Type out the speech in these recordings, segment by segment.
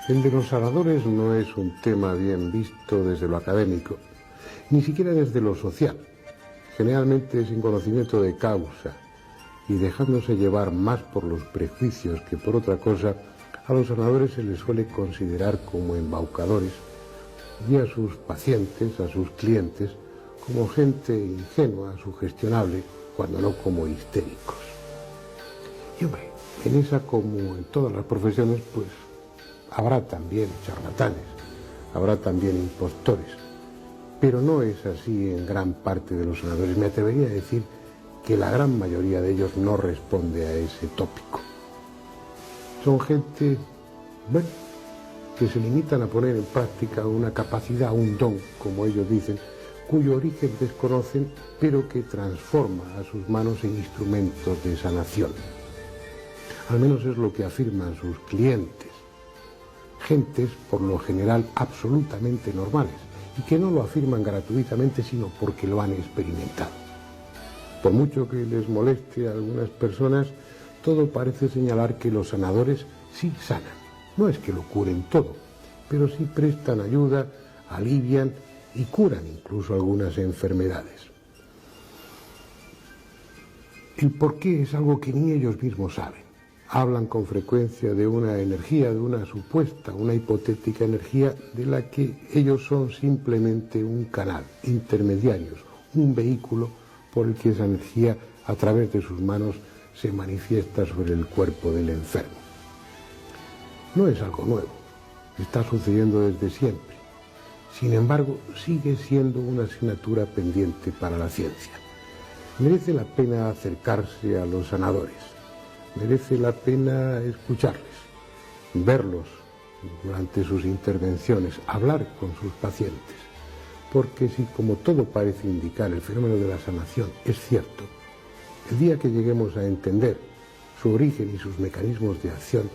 El de los sanadores no es un tema bien visto desde lo académico, ni siquiera desde lo social. Generalmente sin conocimiento de causa y dejándose llevar más por los prejuicios que por otra cosa, a los sanadores se les suele considerar como embaucadores y a sus pacientes, a sus clientes, como gente ingenua, sugestionable, cuando no como histéricos. Y hombre, en esa como en todas las profesiones, pues habrá también charlatanes, habrá también impostores, pero no es así en gran parte de los sanadores. Me atrevería a decir que la gran mayoría de ellos no responde a ese tópico. Son gente, bueno, que se limitan a poner en práctica una capacidad, un don, como ellos dicen, cuyo origen desconocen, pero que transforma a sus manos en instrumentos de sanación. Al menos es lo que afirman sus clientes. Gentes, por lo general, absolutamente normales, y que no lo afirman gratuitamente, sino porque lo han experimentado. Por mucho que les moleste a algunas personas, todo parece señalar que los sanadores sí sanan. No es que lo curen todo, pero sí prestan ayuda, alivian y curan incluso algunas enfermedades. El por qué es algo que ni ellos mismos saben. Hablan con frecuencia de una energía, de una supuesta, una hipotética energía de la que ellos son simplemente un canal, intermediarios, un vehículo por el que esa energía a través de sus manos se manifiesta sobre el cuerpo del enfermo. No es algo nuevo, está sucediendo desde siempre. Sin embargo, sigue siendo una asignatura pendiente para la ciencia. Merece la pena acercarse a los sanadores, merece la pena escucharles, verlos durante sus intervenciones, hablar con sus pacientes, porque si, como todo parece indicar, el fenómeno de la sanación es cierto, el día que lleguemos a entender su origen y sus mecanismos de acción,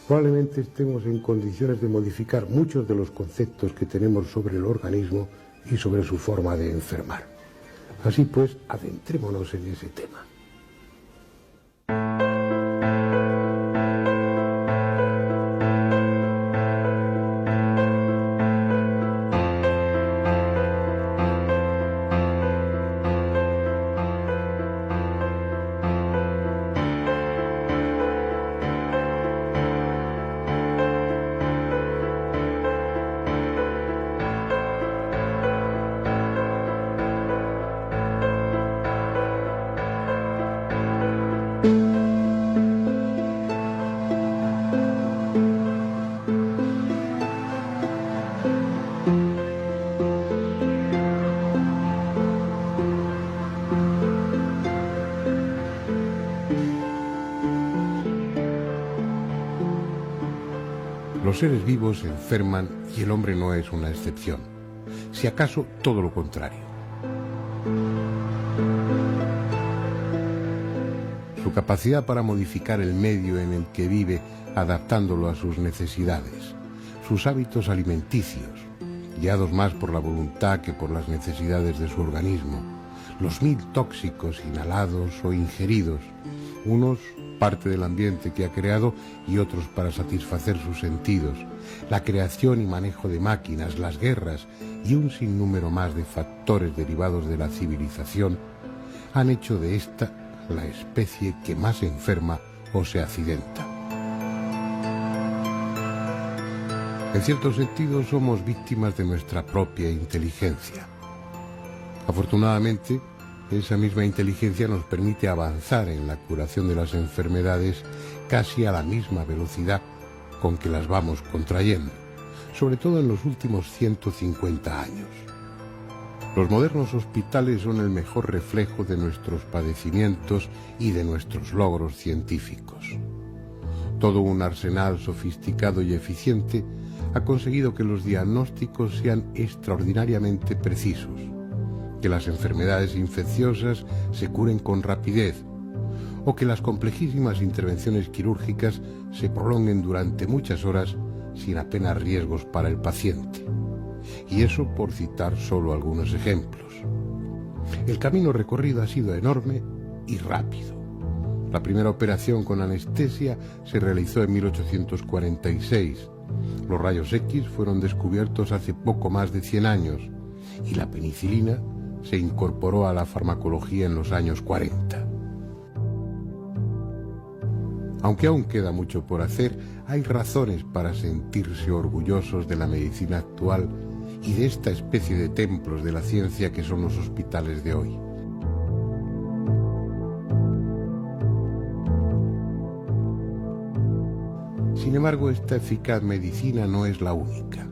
probablemente estemos en condiciones de modificar muchos de los conceptos que tenemos sobre el organismo y sobre su forma de enfermar. Así pues, adentrémonos en ese tema. Los seres vivos se enferman y el hombre no es una excepción. Si acaso, todo lo contrario. Su capacidad para modificar el medio en el que vive, adaptándolo a sus necesidades, sus hábitos alimenticios, guiados más por la voluntad que por las necesidades de su organismo, los 1000 tóxicos inhalados o ingeridos, unos parte del ambiente que ha creado y otros para satisfacer sus sentidos, la creación y manejo de máquinas, las guerras y un sinnúmero más de factores derivados de la civilización han hecho de esta la especie que más enferma o se accidenta. En cierto sentido somos víctimas de nuestra propia inteligencia. Afortunadamente, esa misma inteligencia nos permite avanzar en la curación de las enfermedades casi a la misma velocidad con que las vamos contrayendo, sobre todo en los últimos 150 años. Los modernos hospitales son el mejor reflejo de nuestros padecimientos y de nuestros logros científicos. Todo un arsenal sofisticado y eficiente ha conseguido que los diagnósticos sean extraordinariamente precisos, que las enfermedades infecciosas se curen con rapidez o que las complejísimas intervenciones quirúrgicas se prolonguen durante muchas horas sin apenas riesgos para el paciente. Y eso por citar solo algunos ejemplos. El camino recorrido ha sido enorme y rápido. La primera operación con anestesia se realizó en 1846 Los rayos X fueron descubiertos hace poco más de 100 años y la penicilina se incorporó a la farmacología en los años 40. Aunque aún queda mucho por hacer, hay razones para sentirse orgullosos de la medicina actual y de esta especie de templos de la ciencia que son los hospitales de hoy. Sin embargo, esta eficaz medicina no es la única,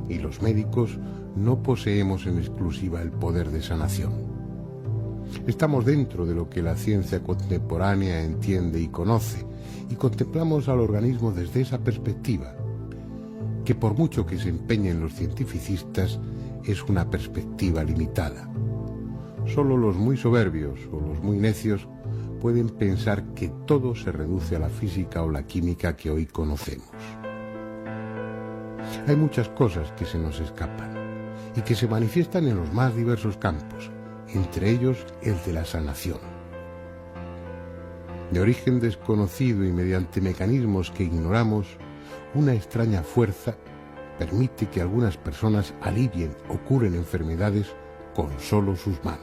y los médicos no poseemos en exclusiva el poder de sanación. Estamos dentro de lo que la ciencia contemporánea entiende y conoce, y contemplamos al organismo desde esa perspectiva, que por mucho que se empeñen los cientificistas, es una perspectiva limitada. Solo los muy soberbios o los muy necios pueden pensar que todo se reduce a la física o la química que hoy conocemos. Hay muchas cosas que se nos escapan y que se manifiestan en los más diversos campos, entre ellos el de la sanación. De origen desconocido y mediante mecanismos que ignoramos, una extraña fuerza permite que algunas personas alivien o curen enfermedades con solo sus manos.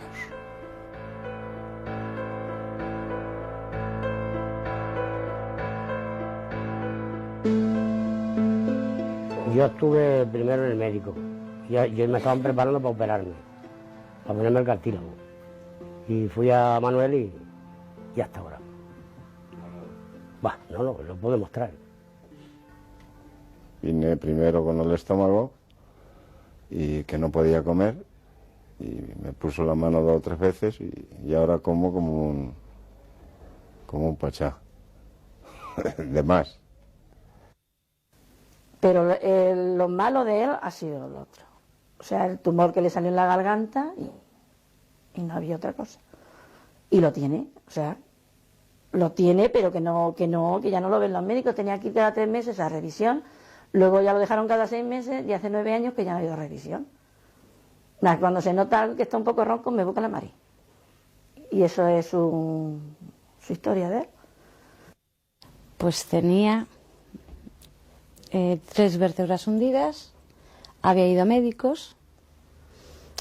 Yo estuve primero en el médico. Yo me estaban preparando para operarme, para ponerme el cartílago. Y fui a Manuel y hasta ahora. Bah, no lo puedo demostrar. Vine primero con el estómago y que no podía comer y me puso la mano 2 o 3 veces y ahora como un pachá, de más. Pero lo malo de él ha sido lo otro. O sea, el tumor que le salió en la garganta y no había otra cosa. Y lo tiene, o sea, lo tiene, pero que ya no lo ven los médicos. Tenía que ir cada 3 meses a revisión. Luego ya lo dejaron cada 6 meses y hace 9 años que ya no ha habido revisión. Cuando se nota que está un poco ronco, me busca la Mari. Y eso es su historia de él. Pues tenía 3 vértebras hundidas, había ido a médicos,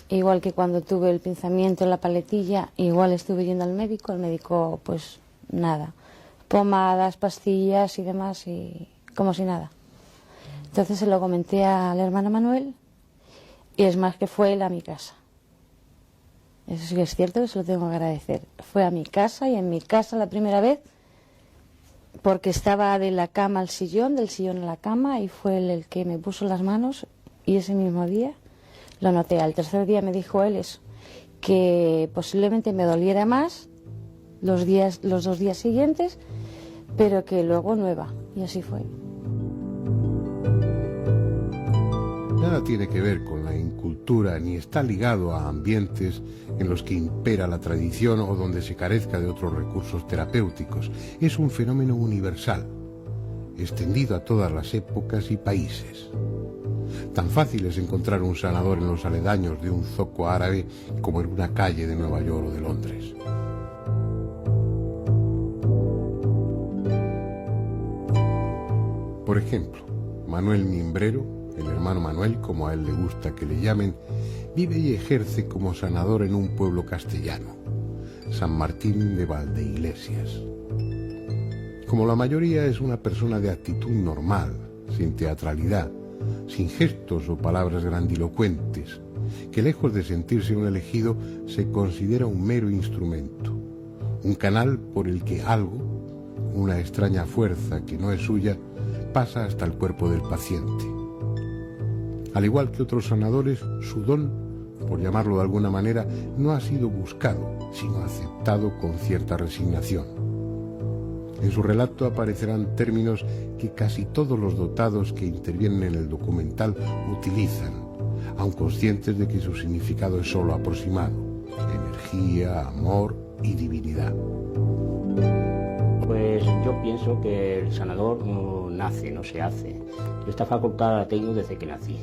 igual que cuando tuve el pinzamiento en la paletilla, igual estuve yendo al médico, el médico pues nada, pomadas, pastillas y demás, y como si nada. Entonces se lo comenté al hermano Manuel y es más que fue él a mi casa. Eso sí que es cierto, que se lo tengo que agradecer. Fue a mi casa y en mi casa la primera vez, porque estaba de la cama al sillón, del sillón a la cama, y fue él el que me puso las manos y ese mismo día lo noté. Al tercer día me dijo él eso, que posiblemente me doliera más los 2 días siguientes, pero que luego no iba, y así fue. Nada tiene que ver con la incultura ni está ligado a ambientes en los que impera la tradición o donde se carezca de otros recursos terapéuticos. Es un fenómeno universal, extendido a todas las épocas y países. Tan fácil es encontrar un sanador en los aledaños de un zoco árabe como en una calle de Nueva York o de Londres. Por ejemplo, Manuel Mimbrero, el hermano Manuel, como a él le gusta que le llamen, vive y ejerce como sanador en un pueblo castellano, San Martín de Valdeiglesias. Como la mayoría, es una persona de actitud normal, sin teatralidad, sin gestos o palabras grandilocuentes, que lejos de sentirse un elegido, se considera un mero instrumento, un canal por el que algo, una extraña fuerza que no es suya, pasa hasta el cuerpo del paciente. Al igual que otros sanadores, su don, por llamarlo de alguna manera, no ha sido buscado, sino aceptado con cierta resignación. En su relato aparecerán términos que casi todos los dotados que intervienen en el documental utilizan, aun conscientes de que su significado es solo aproximado: energía, amor y divinidad. Pues yo pienso que el sanador no nace, no se hace. Yo esta facultad la tengo desde que nací.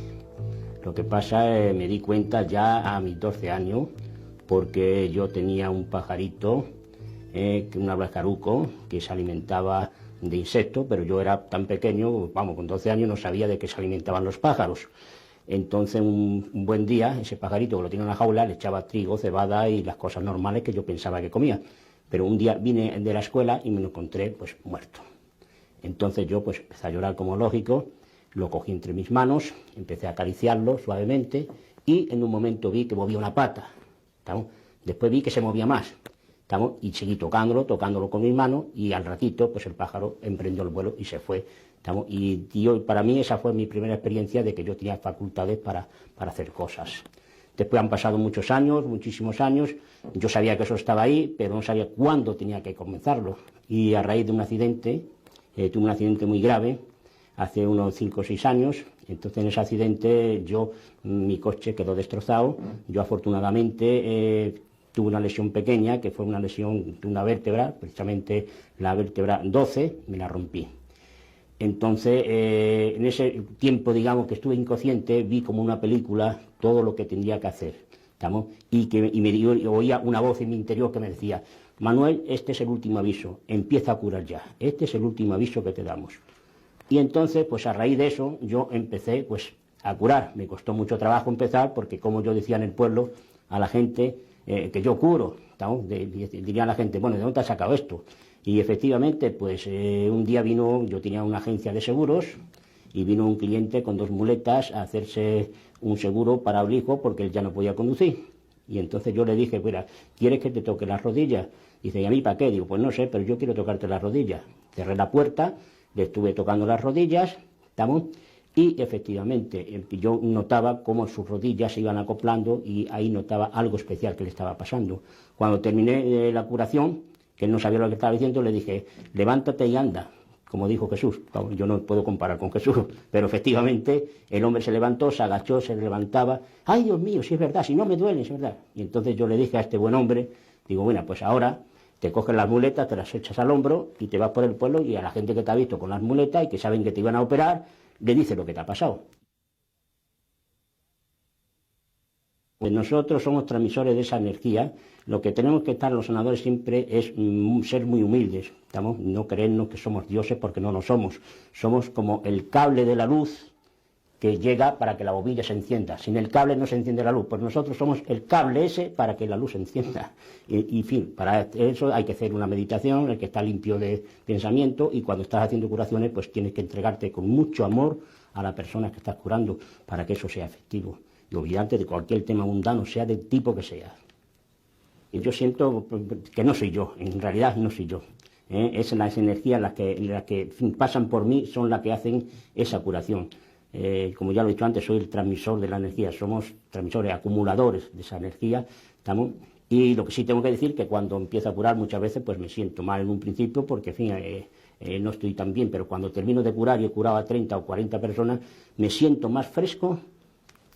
Lo que pasa es que me di cuenta ya a mis 12 años, porque yo tenía un pajarito, un ablazaruco, que se alimentaba de insectos, pero yo era tan pequeño, vamos, con 12 años no sabía de qué se alimentaban los pájaros. Entonces un buen día, ese pajarito que lo tenía en una jaula, le echaba trigo, cebada y las cosas normales que yo pensaba que comía. Pero un día vine de la escuela y me lo encontré pues muerto. Entonces yo pues empecé a llorar como lógico, lo cogí entre mis manos, empecé a acariciarlo suavemente y en un momento vi que movía una pata. ¿Estamos? Después vi que se movía más. ¿Estamos? Y seguí tocándolo con mis manos y al ratito pues el pájaro emprendió el vuelo y se fue. ¿Estamos? Y para mí esa fue mi primera experiencia de que yo tenía facultades para hacer cosas. Después han pasado muchos años, muchísimos años, yo sabía que eso estaba ahí, pero no sabía cuándo tenía que comenzarlo. Y a raíz de un accidente, tuve un accidente muy grave, hace unos 5 o 6 años, entonces en ese accidente mi coche quedó destrozado, yo afortunadamente tuve una lesión pequeña, que fue una lesión de una vértebra, precisamente la vértebra 12, me la rompí. Entonces, en ese tiempo, digamos, que estuve inconsciente, vi como una película todo lo que tendría que hacer, ¿estamos? Y oía una voz en mi interior que me decía, Manuel, este es el último aviso, empieza a curar ya, este es el último aviso que te damos. Y entonces, pues a raíz de eso, yo empecé pues a curar. Me costó mucho trabajo empezar, porque como yo decía en el pueblo a la gente, que yo curo, ¿estamos? Diría a la gente, bueno, ¿de dónde te has sacado esto? Y efectivamente, pues un día yo tenía una agencia de seguros, y vino un cliente con 2 muletas a hacerse un seguro para el hijo porque él ya no podía conducir. Y entonces yo le dije, mira, ¿quieres que te toque las rodillas? Dice, ¿y a mí para qué? Digo, pues no sé, pero yo quiero tocarte las rodillas. Cerré la puerta, le estuve tocando las rodillas, ¿estamos? Y efectivamente yo notaba cómo sus rodillas se iban acoplando y ahí notaba algo especial que le estaba pasando. Cuando terminé la curación, que él no sabía lo que estaba diciendo, le dije, levántate y anda, como dijo Jesús. Yo no puedo comparar con Jesús, pero efectivamente el hombre se levantó, se agachó, se levantaba. ¡Ay, Dios mío, si es verdad, si no me duele, si es verdad! Y entonces yo le dije a este buen hombre, digo, bueno, pues ahora te coges las muletas, te las echas al hombro y te vas por el pueblo y a la gente que te ha visto con las muletas y que saben que te iban a operar, le dices lo que te ha pasado. Pues nosotros somos transmisores de esa energía. Lo que tenemos que estar los sanadores siempre es ser muy humildes, ¿estamos? No creernos que somos dioses porque no lo somos. Somos como el cable de la luz que llega para que la bombilla se encienda. Sin el cable no se enciende la luz, pues nosotros somos el cable ese para que la luz se encienda. Y en fin, para eso hay que hacer una meditación, hay que estar limpio de pensamiento, y cuando estás haciendo curaciones pues tienes que entregarte con mucho amor a la persona que estás curando para que eso sea efectivo. Y olvidarte de cualquier tema mundano, sea del tipo que sea. Y yo siento que no soy yo, en realidad no soy yo. Las energías las que pasan por mí son las que hacen esa curación. Como ya lo he dicho antes, soy el transmisor de la energía, somos transmisores, acumuladores de esa energía, ¿estamos? Y lo que sí tengo que decir que cuando empiezo a curar muchas veces pues me siento mal en un principio porque, en fin, no estoy tan bien, pero cuando termino de curar y he curado a 30 o 40 personas, me siento más fresco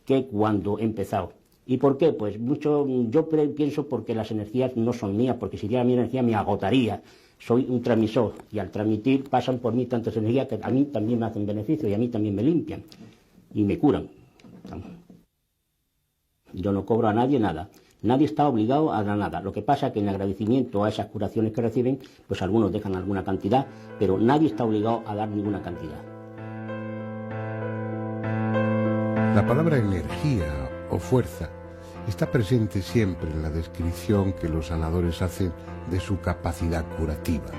que cuando he empezado. ¿Y por qué? Pues yo pienso porque las energías no son mías, porque si diera mi energía me agotaría. Soy un transmisor y al transmitir pasan por mí tantas energías que a mí también me hacen beneficio y a mí también me limpian y me curan. Yo no cobro a nadie nada. Nadie está obligado a dar nada. Lo que pasa es que en agradecimiento a esas curaciones que reciben, pues algunos dejan alguna cantidad, pero nadie está obligado a dar ninguna cantidad. La palabra energía o fuerza está presente siempre en la descripción que los sanadores hacen de su capacidad curativa.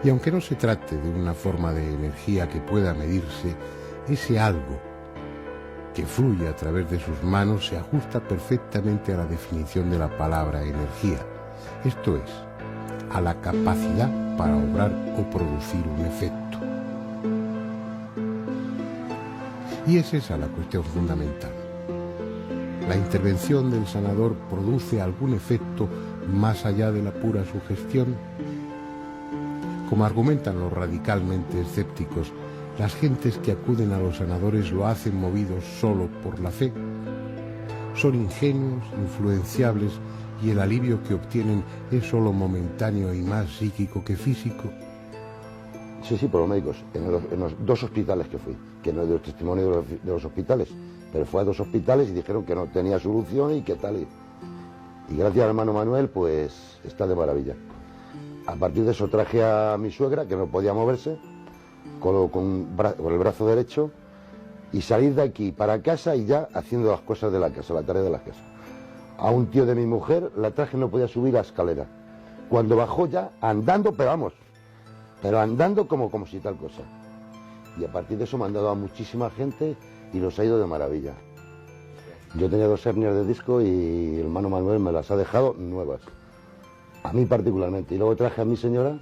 Y aunque no se trate de una forma de energía que pueda medirse, ese algo que fluye a través de sus manos se ajusta perfectamente a la definición de la palabra energía, esto es, a la capacidad para obrar o producir un efecto. Y es esa la cuestión fundamental. ¿La intervención del sanador produce algún efecto más allá de la pura sugestión? Como argumentan los radicalmente escépticos, las gentes que acuden a los sanadores lo hacen movidos solo por la fe. Son ingenuos, influenciables y el alivio que obtienen es solo momentáneo y más psíquico que físico. Sí, por los médicos, en los 2 hospitales que fui, que no doy testimonio de los hospitales, pero fue a 2 hospitales y dijeron que no tenía solución y que tal. Y gracias al hermano Manuel, pues está de maravilla. A partir de eso traje a mi suegra, que no podía moverse, con el brazo derecho, y salir de aquí para casa y ya haciendo las cosas de la casa, la tarea de la casa. A un tío de mi mujer la traje, no podía subir la escalera. Cuando bajó ya, andando, pero vamos, pero andando como si tal cosa. Y a partir de eso me han dado a muchísima gente y los ha ido de maravilla. Yo tenía 2 hernias de disco y el hermano Manuel me las ha dejado nuevas. A mí particularmente. Y luego traje a mi señora,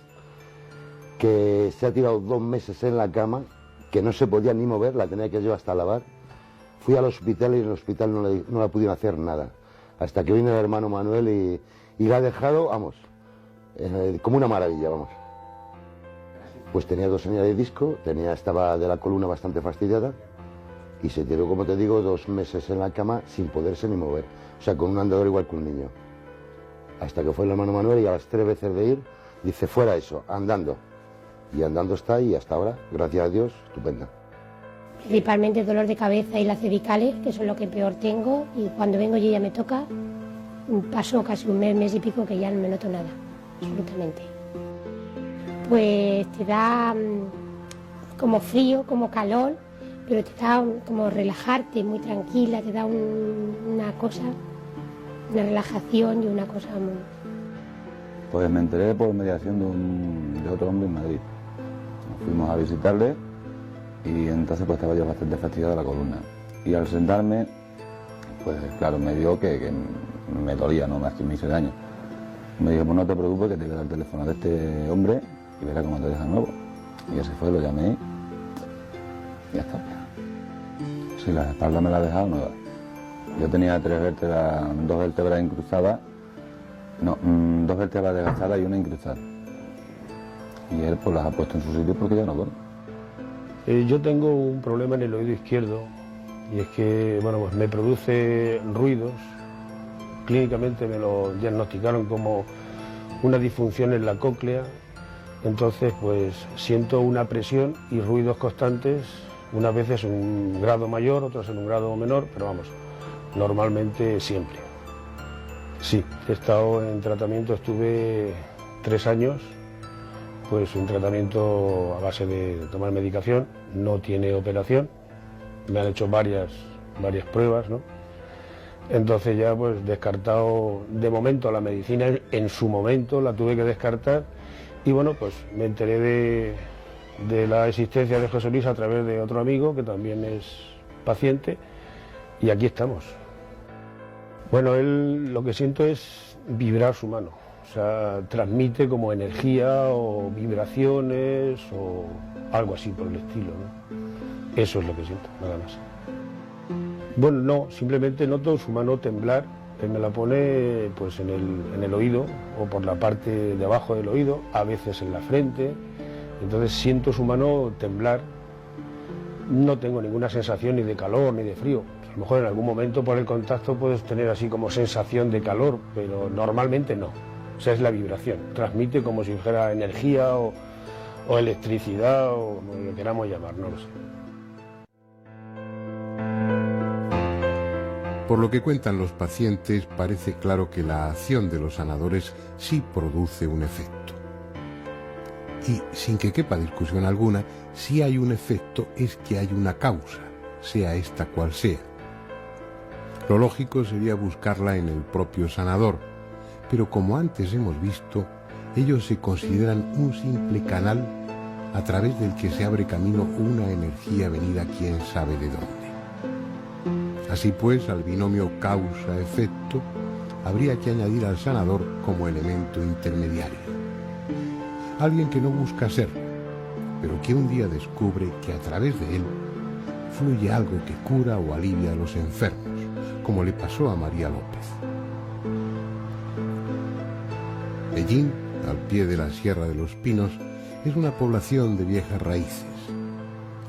que se ha tirado 2 meses en la cama, que no se podía ni mover, la tenía que llevar hasta lavar. Fui al hospital y en el hospital no la pudieron hacer nada. Hasta que vino el hermano Manuel y la ha dejado, vamos, como una maravilla, vamos. Pues tenía 2 hernias de disco, estaba de la columna bastante fastidiada y se tiró, como te digo, 2 meses en la cama sin poderse ni mover. O sea, con un andador igual que un niño. Hasta que fue el hermano Manuel y a las 3 veces de ir, dice, fuera eso, andando. Y andando está y hasta ahora, gracias a Dios, estupenda. Principalmente dolor de cabeza y las cervicales, que son lo que peor tengo, y cuando vengo y ella me toca, paso casi un mes y pico que ya no me noto nada, absolutamente. Pues te da como frío, como calor, pero te da como relajarte, muy tranquila, te da una cosa, una relajación y una cosa muy... Pues me enteré por mediación de otro hombre en Madrid. Nos fuimos a visitarle y entonces pues estaba yo bastante fastidiado de la columna. Y al sentarme, pues claro, me vio que me dolía, no más que me hizo daño. Me dijo, pues no te preocupes, que te voy a dar el teléfono de este hombre y verá cómo te deja nuevo. Y ese fue, lo llamé y ya está. Sí, la espalda me la ha dejado nueva. Yo tenía 3 vértebras, 2 vértebras incrustadas, no, 2 vértebras desgastadas y una incrustada. Y él pues las ha puesto en su sitio porque ya no duele. Yo tengo un problema en el oído izquierdo y es que, bueno, pues me produce ruidos. Clínicamente me lo diagnosticaron como una disfunción en la cóclea. Entonces, pues siento una presión y ruidos constantes, unas veces en un grado mayor, otras en un grado menor, pero vamos, normalmente siempre. Sí, he estado en tratamiento, estuve 3 años, pues un tratamiento a base de tomar medicación, no tiene operación, me han hecho varias pruebas, ¿no? Entonces ya pues descartado de momento la medicina, en su momento la tuve que descartar y bueno, pues me enteré de la existencia de José Luis a través de otro amigo que también es paciente y aquí estamos. Bueno, él lo que siento es vibrar su mano, o sea, transmite como energía o vibraciones o algo así por el estilo, ¿no? Eso es lo que siento, nada más. Bueno, no, simplemente noto su mano temblar, él me la pone pues en el oído o por la parte de abajo del oído, a veces en la frente, entonces siento su mano temblar, no tengo ninguna sensación ni de calor ni de frío. A lo mejor en algún momento por el contacto puedes tener así como sensación de calor, pero normalmente no. O sea, es la vibración. Transmite como si fuera energía o electricidad o como lo queramos llamar, no lo sé. Por lo que cuentan los pacientes, parece claro que la acción de los sanadores sí produce un efecto. Y sin que quepa discusión alguna, si hay un efecto es que hay una causa, sea esta cual sea. Lo lógico sería buscarla en el propio sanador, pero como antes hemos visto, ellos se consideran un simple canal a través del que se abre camino una energía venida quién sabe de dónde. Así pues, al binomio causa-efecto habría que añadir al sanador como elemento intermediario. Alguien que no busca serlo, pero que un día descubre que a través de él fluye algo que cura o alivia a los enfermos, como le pasó a María López. Ellín, al pie de la Sierra de los Pinos, es una población de viejas raíces,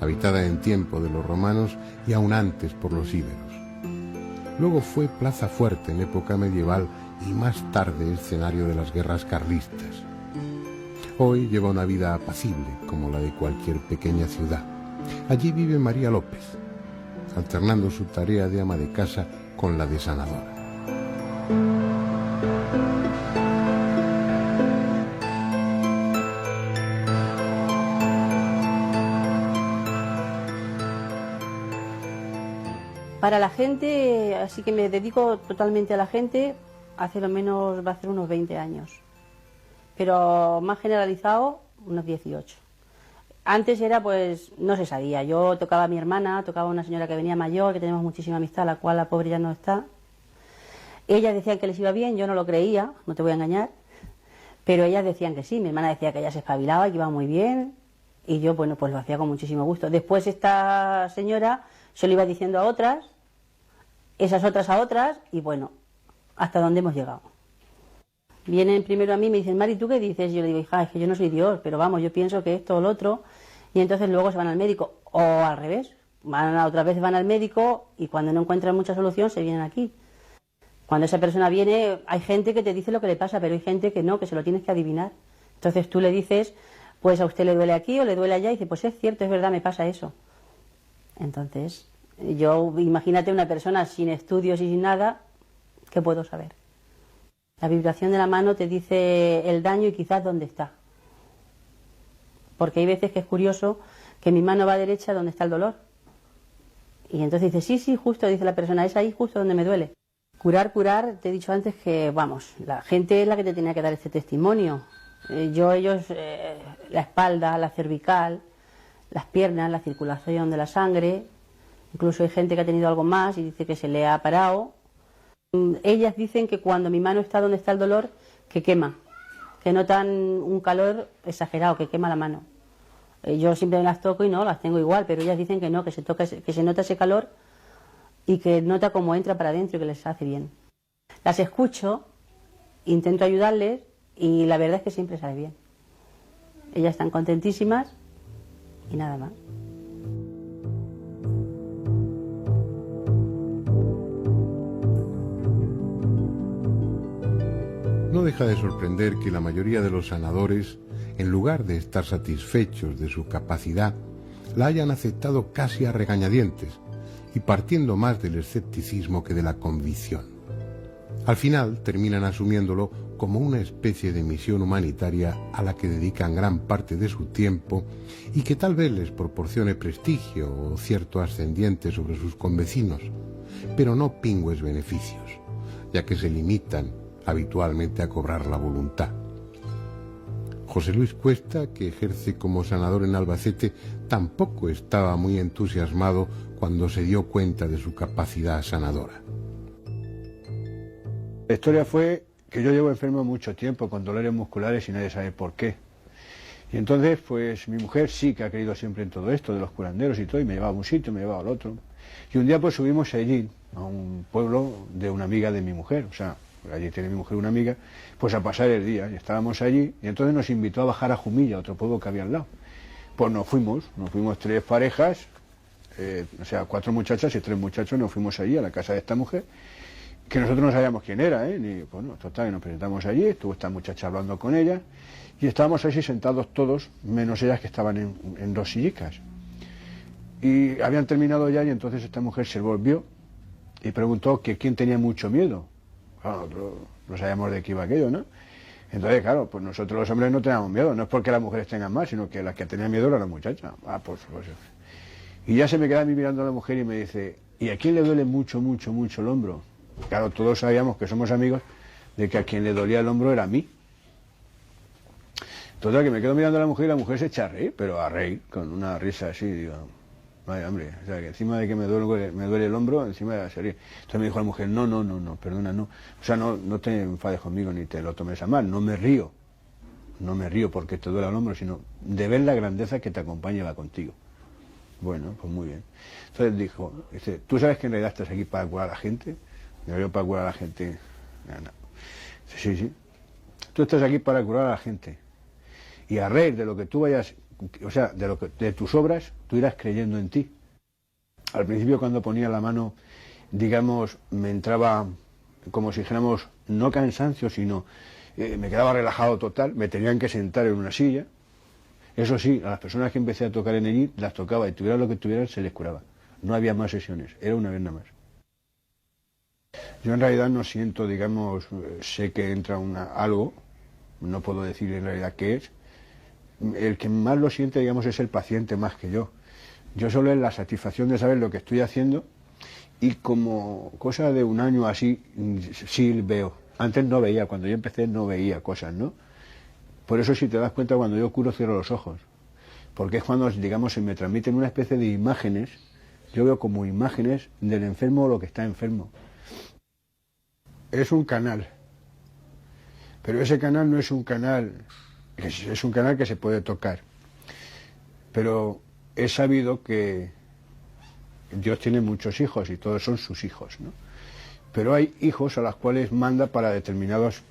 habitada en tiempo de los romanos y aún antes por los íberos. Luego fue plaza fuerte en época medieval y más tarde escenario de las guerras carlistas. Hoy lleva una vida apacible, como la de cualquier pequeña ciudad. Allí vive María López, alternando su tarea de ama de casa con la de sanadora. Para la gente, así que me dedico totalmente a la gente, hace lo menos, va a ser unos 20 años. Pero más generalizado, unos 18. Antes era, pues, no se sabía. Yo tocaba a mi hermana, tocaba a una señora que venía mayor, que tenemos muchísima amistad, la cual la pobre ya no está. Ellas decían que les iba bien, yo no lo creía, no te voy a engañar. Pero ellas decían que sí, mi hermana decía que ella se espabilaba, que iba muy bien. Y yo, bueno, pues lo hacía con muchísimo gusto. Después esta señora se lo iba diciendo a otras, esas otras a otras, y bueno, hasta dónde hemos llegado. Vienen primero a mí y me dicen, Mari, ¿tú qué dices? Y yo le digo, hija, es que yo no soy Dios, pero vamos, yo pienso que esto o lo otro, y entonces luego se van al médico, o al revés, otra vez van al médico y cuando no encuentran mucha solución se vienen aquí. Cuando esa persona viene, hay gente que te dice lo que le pasa, pero hay gente que no, que se lo tienes que adivinar. Entonces tú le dices, pues a usted le duele aquí o le duele allá, y dice, pues es cierto, es verdad, me pasa eso. Entonces, yo, imagínate una persona sin estudios y sin nada, ¿qué puedo saber? La vibración de la mano te dice el daño y quizás dónde está. Porque hay veces que es curioso que mi mano va derecha donde está el dolor. Y entonces dice, sí, justo, dice la persona, es ahí justo donde me duele. Curar, te he dicho antes que, vamos, la gente es la que te tenía que dar este testimonio. Ellos, la espalda, la cervical, las piernas, la circulación de la sangre, incluso hay gente que ha tenido algo más y dice que se le ha parado. Ellas dicen que cuando mi mano está donde está el dolor, que quema, que notan un calor exagerado, que quema la mano. Yo siempre me las toco y no, las tengo igual, pero ellas dicen que no, que se nota ese calor y que nota cómo entra para adentro y que les hace bien. Las escucho, intento ayudarles y la verdad es que siempre sale bien. Ellas están contentísimas y nada más. No deja de sorprender que la mayoría de los sanadores, en lugar de estar satisfechos de su capacidad, la hayan aceptado casi a regañadientes y partiendo más del escepticismo que de la convicción. Al final terminan asumiéndolo como una especie de misión humanitaria a la que dedican gran parte de su tiempo y que tal vez les proporcione prestigio o cierto ascendiente sobre sus convecinos, pero no pingües beneficios, ya que se limitan habitualmente a cobrar la voluntad. José Luis Cuesta, que ejerce como sanador en Albacete, tampoco estaba muy entusiasmado cuando se dio cuenta de su capacidad sanadora. La historia fue que yo llevo enfermo mucho tiempo con dolores musculares y nadie sabe por qué. Y entonces, pues mi mujer sí que ha creído siempre en todo esto de los curanderos y todo, y me llevaba a un sitio, me llevaba al otro. Y un día pues subimos allí, a un pueblo de una amiga de mi mujer, o sea, allí tiene mi mujer una amiga, pues a pasar el día. Y estábamos allí y entonces nos invitó a bajar a Jumilla, otro pueblo que había al lado. Pues nos fuimos 3 parejas, o sea, 4 muchachas y 3 muchachos, nos fuimos allí a la casa de esta mujer, que nosotros no sabíamos quién era, ni, bueno, total, y nos presentamos allí, estuvo esta muchacha hablando con ella, y estábamos así sentados todos, menos ellas que estaban en 2 sillicas. Y habían terminado ya y entonces esta mujer se volvió y preguntó que quién tenía mucho miedo. Claro, nosotros no sabíamos de qué iba aquello, ¿no? Entonces, claro, pues nosotros los hombres no teníamos miedo, no es porque las mujeres tengan más, sino que las que tenían miedo era la muchacha. Pues. Y ya se me queda a mí mirando a la mujer y me dice, ¿y a quién le duele mucho el hombro? Claro, todos sabíamos que somos amigos de que a quien le dolía el hombro era a mí. Total, que me quedo mirando a la mujer y la mujer se echa a reír, pero a reír, con una risa así, digo, vaya hombre, o sea, que encima de que me duele el hombro, encima de la reír. Entonces me dijo la mujer, no, perdona, no. O sea, no te enfades conmigo ni te lo tomes a mal, no me río porque te duele el hombro, sino de ver la grandeza que te acompaña va contigo. Bueno, pues muy bien. Entonces dice, ¿tú sabes que en realidad estás aquí para curar a la gente? Yo para curar a la gente. No. Sí. Tú estás aquí para curar a la gente. Y a raíz de lo que tú vayas, o sea, de tus obras, tú irás creyendo en ti. Al principio cuando ponía la mano, digamos, me entraba, como si dijéramos, no cansancio, sino me quedaba relajado total, me tenían que sentar en una silla. Eso sí, a las personas que empecé a tocar en allí, las tocaba y tuvieran lo que tuvieran, se les curaba. No había más sesiones, era una vez nada más. Yo en realidad no siento, digamos, sé que entra algo, no puedo decir en realidad qué es. El que más lo siente, digamos, es el paciente más que yo. Yo solo es la satisfacción de saber lo que estoy haciendo y como cosa de un año así, sí veo. Antes no veía, cuando yo empecé no veía cosas, ¿no? Por eso si te das cuenta, cuando yo curo cierro los ojos, porque es cuando, digamos, se me transmiten una especie de imágenes, yo veo como imágenes del enfermo o lo que está enfermo. Es un canal, pero ese canal no es un canal, es un canal que se puede tocar, pero he sabido que Dios tiene muchos hijos y todos son sus hijos, ¿no? Pero hay hijos a los cuales manda para determinados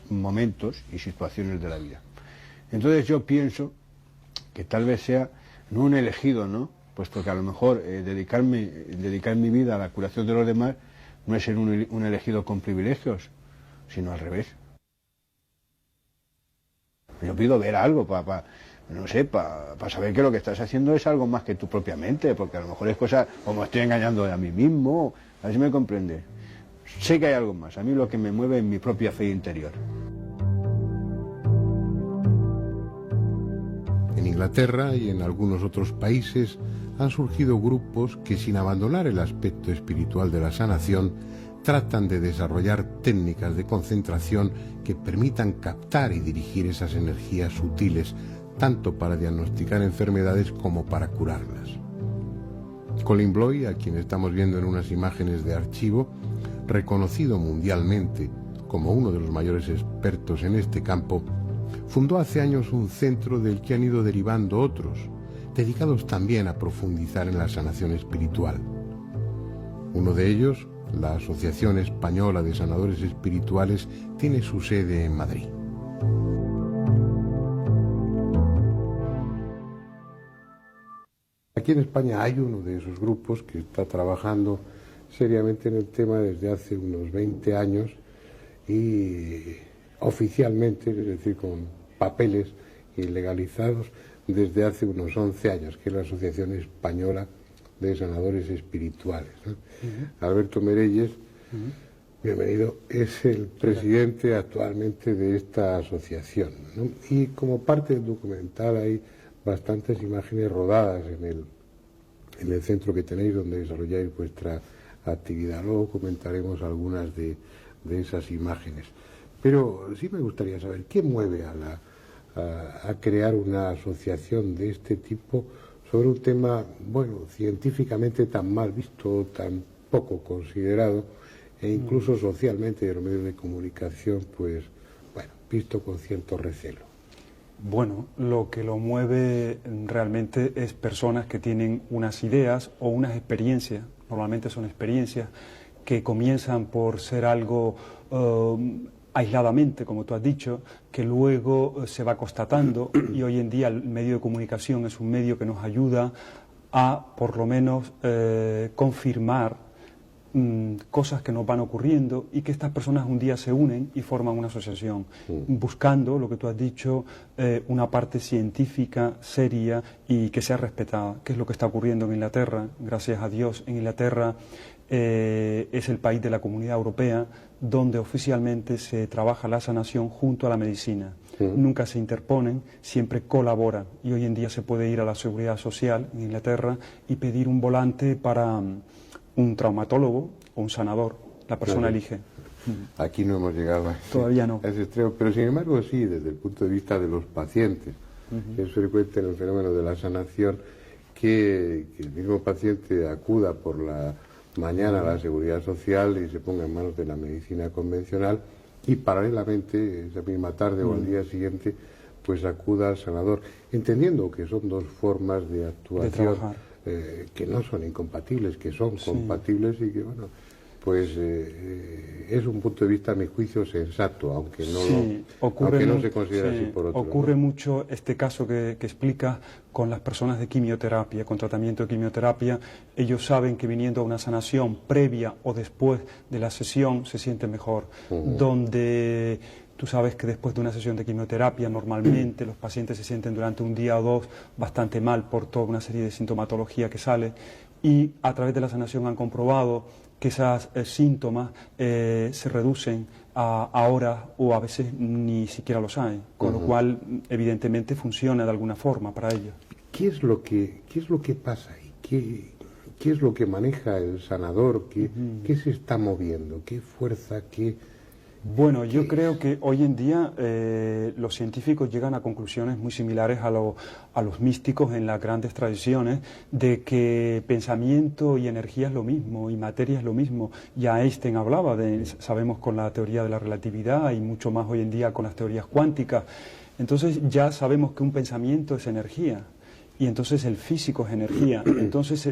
momentos y situaciones de la vida. Entonces yo pienso que tal vez sea no un elegido, ¿no? Puesto que a lo mejor dedicar mi vida a la curación de los demás no es ser un elegido con privilegios, sino al revés. Yo pido ver algo no sé, para saber que lo que estás haciendo es algo más que tu propia mente, porque a lo mejor es cosa como estoy engañando a mí mismo, a ver si me comprende. Sé que hay algo más, a mí lo que me mueve es mi propia fe interior. En Inglaterra y en algunos otros países han surgido grupos que, sin abandonar el aspecto espiritual de la sanación, tratan de desarrollar técnicas de concentración que permitan captar y dirigir esas energías sutiles, tanto para diagnosticar enfermedades como para curarlas. Colin Bloy, a quien estamos viendo en unas imágenes de archivo, reconocido mundialmente como uno de los mayores expertos en este campo, fundó hace años un centro del que han ido derivando otros, dedicados también a profundizar en la sanación espiritual. Uno de ellos, la Asociación Española de Sanadores Espirituales, tiene su sede en Madrid. Aquí en España hay uno de esos grupos que está trabajando seriamente en el tema desde hace unos 20 años y oficialmente, es decir, con papeles y legalizados desde hace unos 11 años, que es la Asociación Española de Sanadores Espirituales, ¿no? Alberto Merelles, bienvenido, es el presidente actualmente de esta asociación, ¿no? Y como parte del documental hay bastantes imágenes rodadas en el centro que tenéis donde desarrolláis vuestra actividad. Luego comentaremos algunas de esas imágenes. Pero sí me gustaría saber qué mueve a crear una asociación de este tipo sobre un tema, bueno, científicamente tan mal visto, tan poco considerado, e incluso socialmente en los medios de comunicación, pues, bueno, visto con cierto recelo. Bueno, lo que lo mueve realmente es personas que tienen unas ideas o unas experiencias, normalmente son experiencias que comienzan por ser algo aisladamente, como tú has dicho, que luego se va constatando, y hoy en día el medio de comunicación es un medio que nos ayuda a, por lo menos, confirmar cosas que nos van ocurriendo, y que estas personas un día se unen y forman una asociación, buscando, lo que tú has dicho, una parte científica, seria y que sea respetada, que es lo que está ocurriendo en Inglaterra. Gracias a Dios, en Inglaterra es el país de la Comunidad Europea donde oficialmente se trabaja la sanación junto a la medicina. Nunca se interponen, siempre colaboran, y hoy en día se puede ir a la Seguridad Social en Inglaterra y pedir un volante para un traumatólogo o un sanador. La persona elige. Aquí no hemos llegado a Todavía no. ese extremo, pero sin embargo sí, desde el punto de vista de los pacientes. Es frecuente en el fenómeno de la sanación que el mismo paciente acuda por la mañana a la Seguridad Social y se ponga en manos de la medicina convencional, y paralelamente esa misma tarde o al día siguiente pues acuda al sanador, entendiendo que son dos formas de actuación que no son incompatibles, que son compatibles, y que bueno, pues es un punto de vista a mi juicio sensato, aunque no se considera así por otro. Ocurre mucho este caso que explicas con las personas de quimioterapia, con tratamiento de quimioterapia. Ellos saben que viniendo a una sanación previa o después de la sesión se siente mejor, donde tú sabes que después de una sesión de quimioterapia normalmente los pacientes se sienten durante un día o dos bastante mal por toda una serie de sintomatología que sale, y a través de la sanación han comprobado que esos síntomas se reducen a horas o a veces ni siquiera los hay, con lo cual evidentemente funciona de alguna forma para ellos. ¿Qué es lo que pasa ahí? ¿qué es lo que maneja el sanador? ¿Qué se está moviendo? ¿Qué fuerza? Bueno, yo creo que hoy en día los científicos llegan a conclusiones muy similares a los místicos en las grandes tradiciones, de que pensamiento y energía es lo mismo y materia es lo mismo. Ya Einstein hablaba sabemos con la teoría de la relatividad y mucho más hoy en día con las teorías cuánticas. Entonces ya sabemos que un pensamiento es energía y entonces el físico es energía. Entonces,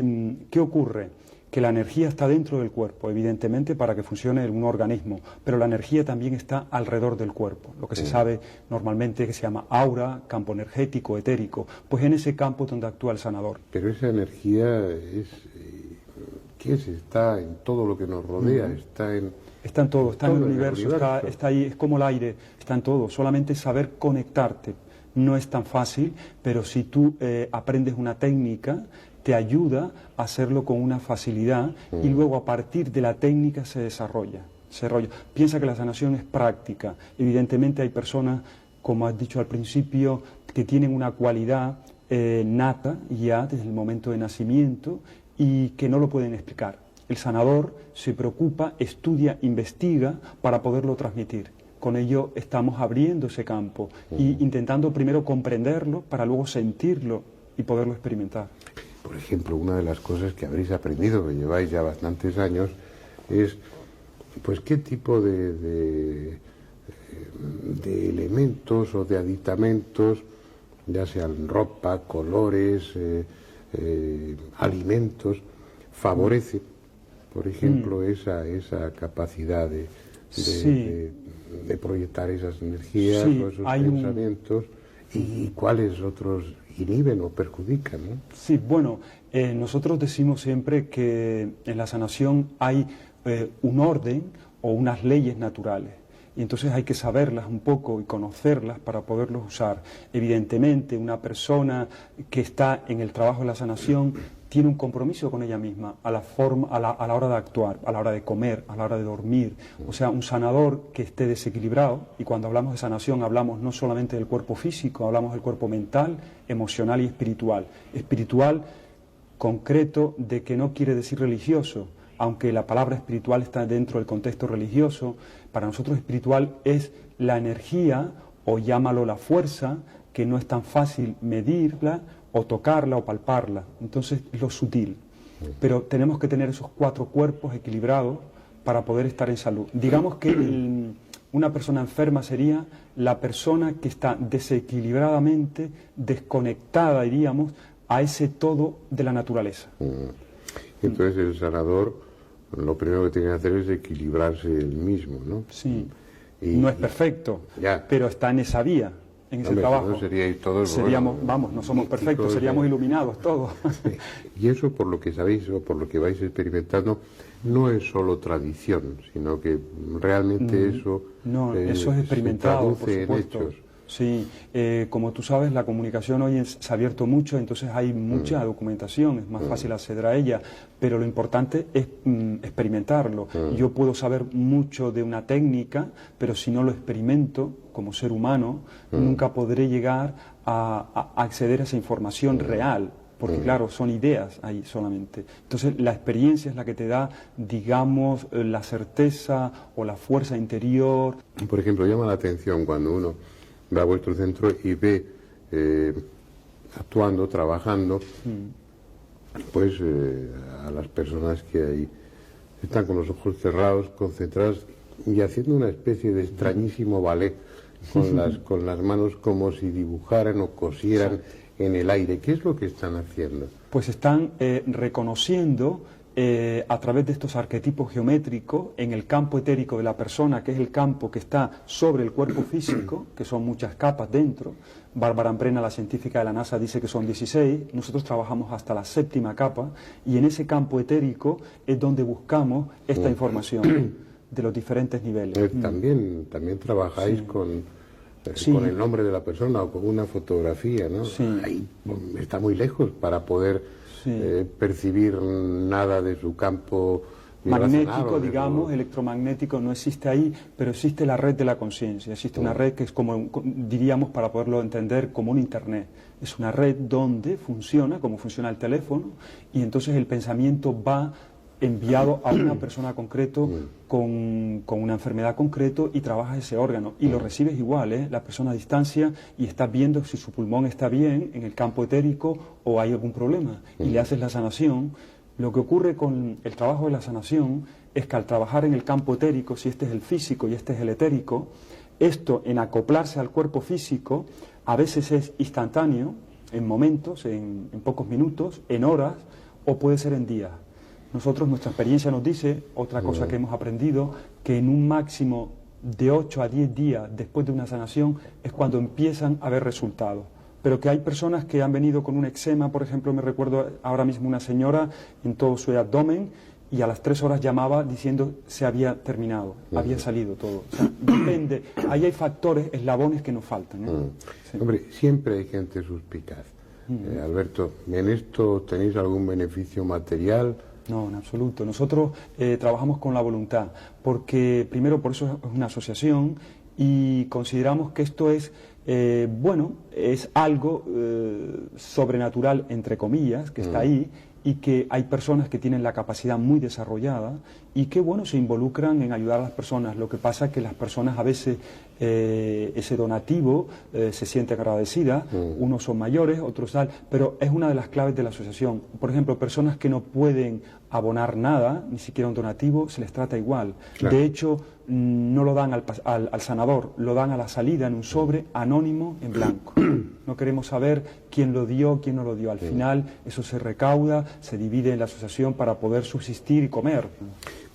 ¿qué ocurre? Que la energía está dentro del cuerpo, evidentemente, para que funcione un organismo, pero la energía también está alrededor del cuerpo, lo que se sabe normalmente que se llama aura, campo energético, etérico, pues en ese campo donde actúa el sanador. Pero esa energía ¿qué es? Está en todo lo que nos rodea, está en todo, está en el universo, está ahí, es como el aire, está en todo, solamente saber conectarte. No es tan fácil, pero si tú aprendes una técnica, te ayuda a hacerlo con una facilidad y luego a partir de la técnica se desarrolla. Piensa que la sanación es práctica. Evidentemente hay personas, como has dicho al principio, que tienen una cualidad nata ya desde el momento de nacimiento y que no lo pueden explicar. El sanador se preocupa, estudia, investiga para poderlo transmitir. Con ello estamos abriendo ese campo e intentando primero comprenderlo para luego sentirlo y poderlo experimentar. Por ejemplo, una de las cosas que habréis aprendido, que lleváis ya bastantes años, es pues qué tipo de elementos o de aditamentos, ya sean ropa, colores, alimentos, favorece, por ejemplo, esa capacidad de proyectar esas energías o esos pensamientos, y cuáles otros inhiben o perjudican, ¿no? Sí, bueno, nosotros decimos siempre que en la sanación hay un orden o unas leyes naturales. Y entonces hay que saberlas un poco y conocerlas para poderlos usar. Evidentemente, una persona que está en el trabajo de la sanación tiene un compromiso con ella misma a la hora de actuar, a la hora de comer, a la hora de dormir. O sea, un sanador que esté desequilibrado, y cuando hablamos de sanación hablamos no solamente del cuerpo físico, hablamos del cuerpo mental, emocional y espiritual. Espiritual, concreto, de que no quiere decir religioso, aunque la palabra espiritual está dentro del contexto religioso. Para nosotros espiritual es la energía, o llámalo la fuerza, que no es tan fácil medirla, o tocarla, o palparla. Entonces es lo sutil. Pero tenemos que tener esos 4 cuerpos equilibrados para poder estar en salud. Digamos que una persona enferma sería la persona que está desequilibradamente desconectada, diríamos, a ese todo de la naturaleza. Entonces el sanador lo primero que tiene que hacer es equilibrarse él mismo, ¿no? Sí, no es perfecto, pero está en esa vía, en ese trabajo. No seríais todos, seríamos, no somos perfectos, seríamos iluminados todos. Y eso, por lo que sabéis o por lo que vais experimentando, no es solo tradición, sino que realmente eso eso es experimentado, por supuesto. En hechos. Sí, como tú sabes, la comunicación hoy se ha abierto mucho, entonces hay mucha documentación, es más fácil acceder a ella, pero lo importante es experimentarlo. Yo puedo saber mucho de una técnica, pero si no lo experimento como ser humano, nunca podré llegar a acceder a esa información real, porque claro, son ideas ahí solamente. Entonces la experiencia es la que te da, digamos, la certeza o la fuerza interior. Por ejemplo, llama la atención cuando uno va a vuestro centro y ve actuando, trabajando, pues a las personas que ahí están con los ojos cerrados, concentradas y haciendo una especie de extrañísimo ballet con las manos como si dibujaran o cosieran en el aire. ¿Qué es lo que están haciendo? Pues están reconociendo a través de estos arquetipos geométricos en el campo etérico de la persona, que es el campo que está sobre el cuerpo físico, que son muchas capas dentro. Bárbara Ambrena, la científica de la NASA, dice que son 16, nosotros trabajamos hasta la 7ª capa, y en ese campo etérico es donde buscamos esta información de los diferentes niveles. También trabajáis con el nombre de la persona o con una fotografía, ¿no? Ahí está muy lejos para poder percibir nada de su campo magnético, digamos, electromagnético no existe ahí, pero existe la red de la conciencia, existe una red que es como, diríamos, para poderlo entender, como un internet. Es una red donde funciona como funciona el teléfono y entonces el pensamiento va enviado a una persona concreto con una enfermedad concreto y trabaja ese órgano y lo recibes igual, ¿eh? La persona a distancia y estás viendo si su pulmón está bien en el campo etérico o hay algún problema y le haces la sanación. Lo que ocurre con el trabajo de la sanación es que al trabajar en el campo etérico, si este es el físico y este es el etérico, esto en acoplarse al cuerpo físico a veces es instantáneo, en momentos, en pocos minutos, en horas o puede ser en días. Nosotros, nuestra experiencia nos dice, otra cosa que hemos aprendido, que en un máximo de 8 a 10 días después de una sanación es cuando empiezan a haber resultados. Pero que hay personas que han venido con un eczema, por ejemplo, me recuerdo ahora mismo una señora en todo su abdomen y a las 3 horas llamaba diciendo se había terminado, había salido todo. O sea, depende, ahí hay factores, eslabones que nos faltan, ¿eh? Sí. Hombre, siempre hay gente suspicaz. Alberto, ¿en esto tenéis algún beneficio material? No, en absoluto. Nosotros trabajamos con la voluntad, porque primero por eso es una asociación y consideramos que esto es, es algo sobrenatural, entre comillas, que está ahí y que hay personas que tienen la capacidad muy desarrollada y que, se involucran en ayudar a las personas. Lo que pasa es que las personas a veces ese donativo se sienten agradecidas, unos son mayores, otros tal, pero es una de las claves de la asociación. Por ejemplo, personas que no pueden abonar nada, ni siquiera un donativo, se les trata igual. Claro. De hecho, no lo dan al sanador, lo dan a la salida en un sobre anónimo en blanco. No queremos saber quién lo dio, quién no lo dio. Al final eso se recauda, se divide en la asociación para poder subsistir y comer.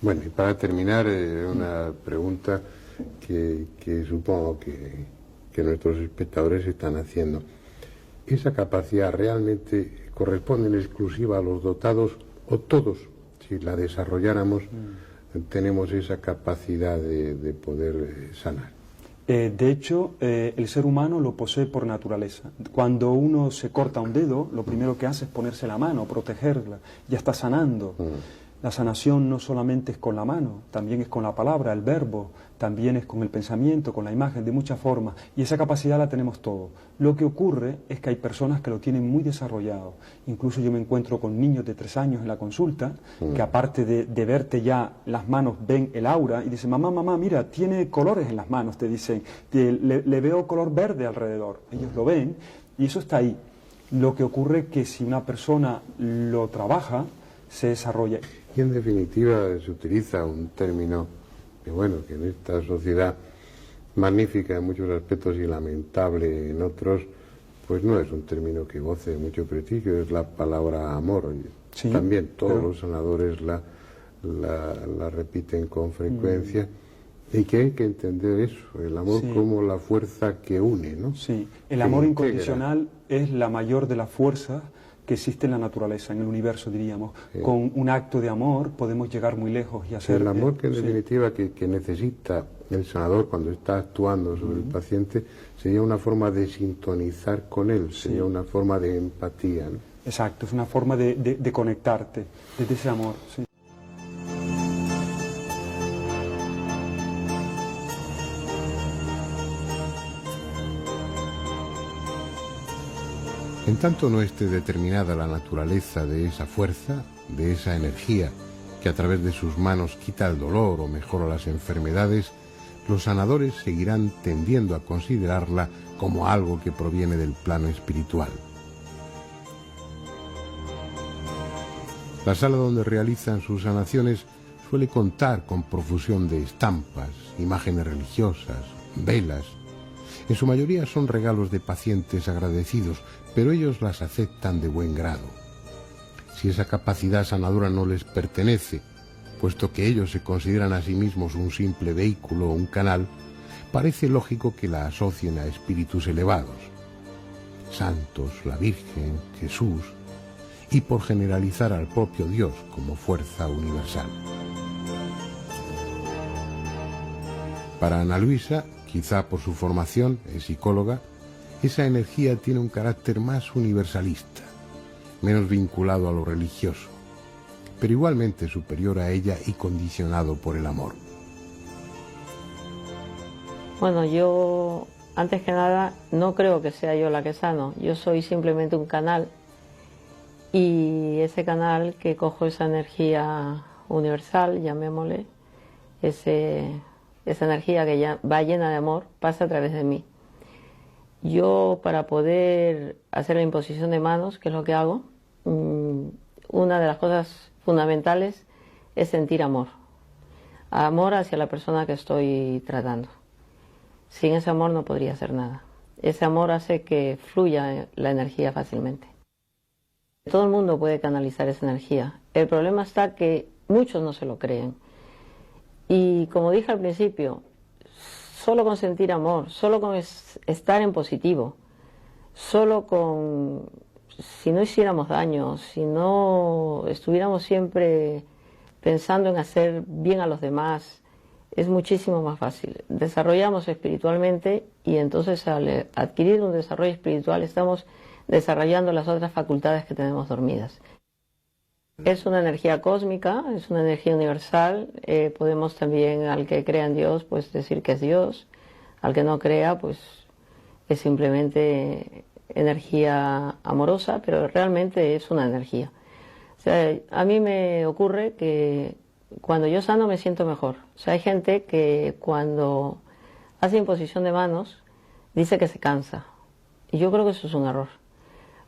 Bueno, y para terminar, una pregunta que supongo que nuestros espectadores están haciendo. ¿Esa capacidad realmente corresponde en exclusiva a los dotados o todos, si la desarrolláramos, tenemos esa capacidad de poder sanar? De hecho, el ser humano lo posee por naturaleza. Cuando uno se corta un dedo, lo primero que hace es ponerse la mano, protegerla, ya está sanando. La sanación no solamente es con la mano, también es con la palabra, el verbo, también es con el pensamiento, con la imagen, de muchas formas. Y esa capacidad la tenemos todos. Lo que ocurre es que hay personas que lo tienen muy desarrollado. Incluso yo me encuentro con niños de 3 años en la consulta, que aparte de verte ya las manos, ven el aura y dicen, mamá, mira, tiene colores en las manos, te dicen, le veo color verde alrededor. Ellos lo ven y eso está ahí. Lo que ocurre es que si una persona lo trabaja, se desarrolla. Y en definitiva se utiliza un término que en esta sociedad magnífica en muchos aspectos y lamentable en otros, pues no es un término que goce de mucho prestigio, es la palabra amor. Sí, también todos los sanadores la repiten con frecuencia y que hay que entender eso, el amor como la fuerza que une, ¿no? Sí, el amor incondicional es la mayor de las fuerzas que existe en la naturaleza, en el universo, diríamos. Con un acto de amor podemos llegar muy lejos y hacer... El amor que en definitiva que necesita el sanador cuando está actuando sobre el paciente sería una forma de sintonizar con él, sería una forma de empatía, ¿no? Exacto, es una forma de conectarte desde ese amor, sí. En tanto no esté determinada la naturaleza de esa fuerza, de esa energía, que a través de sus manos quita el dolor o mejora las enfermedades, los sanadores seguirán tendiendo a considerarla como algo que proviene del plano espiritual. La sala donde realizan sus sanaciones suele contar con profusión de estampas, imágenes religiosas, velas. En su mayoría son regalos de pacientes agradecidos, pero ellos las aceptan de buen grado. Si esa capacidad sanadora no les pertenece, puesto que ellos se consideran a sí mismos un simple vehículo o un canal, parece lógico que la asocien a espíritus elevados, santos, la Virgen, Jesús, y por generalizar al propio Dios como fuerza universal. Para Ana Luisa, quizá por su formación, es psicóloga, esa energía tiene un carácter más universalista, menos vinculado a lo religioso, pero igualmente superior a ella y condicionado por el amor. Bueno, yo antes que nada, no creo que sea yo la que sano. Yo soy simplemente un canal, y ese canal que cojo esa energía universal, llamémosle, esa energía que ya va llena de amor, pasa a través de mí. Yo, para poder hacer la imposición de manos, que es lo que hago, una de las cosas fundamentales es sentir amor. Amor hacia la persona que estoy tratando. Sin ese amor no podría hacer nada. Ese amor hace que fluya la energía fácilmente. Todo el mundo puede canalizar esa energía. El problema está que muchos no se lo creen. Y como dije al principio, solo con sentir amor, solo con estar en positivo, solo con, si no hiciéramos daño, si no estuviéramos siempre pensando en hacer bien a los demás, es muchísimo más fácil. Desarrollamos espiritualmente y entonces al adquirir un desarrollo espiritual estamos desarrollando las otras facultades que tenemos dormidas. Es una energía cósmica, es una energía universal. Podemos también, al que crea en Dios, pues decir que es Dios. Al que no crea, pues es simplemente energía amorosa, pero realmente es una energía. O sea, a mí me ocurre que cuando yo sano me siento mejor. O sea, hay gente que cuando hace imposición de manos dice que se cansa. Y yo creo que eso es un error.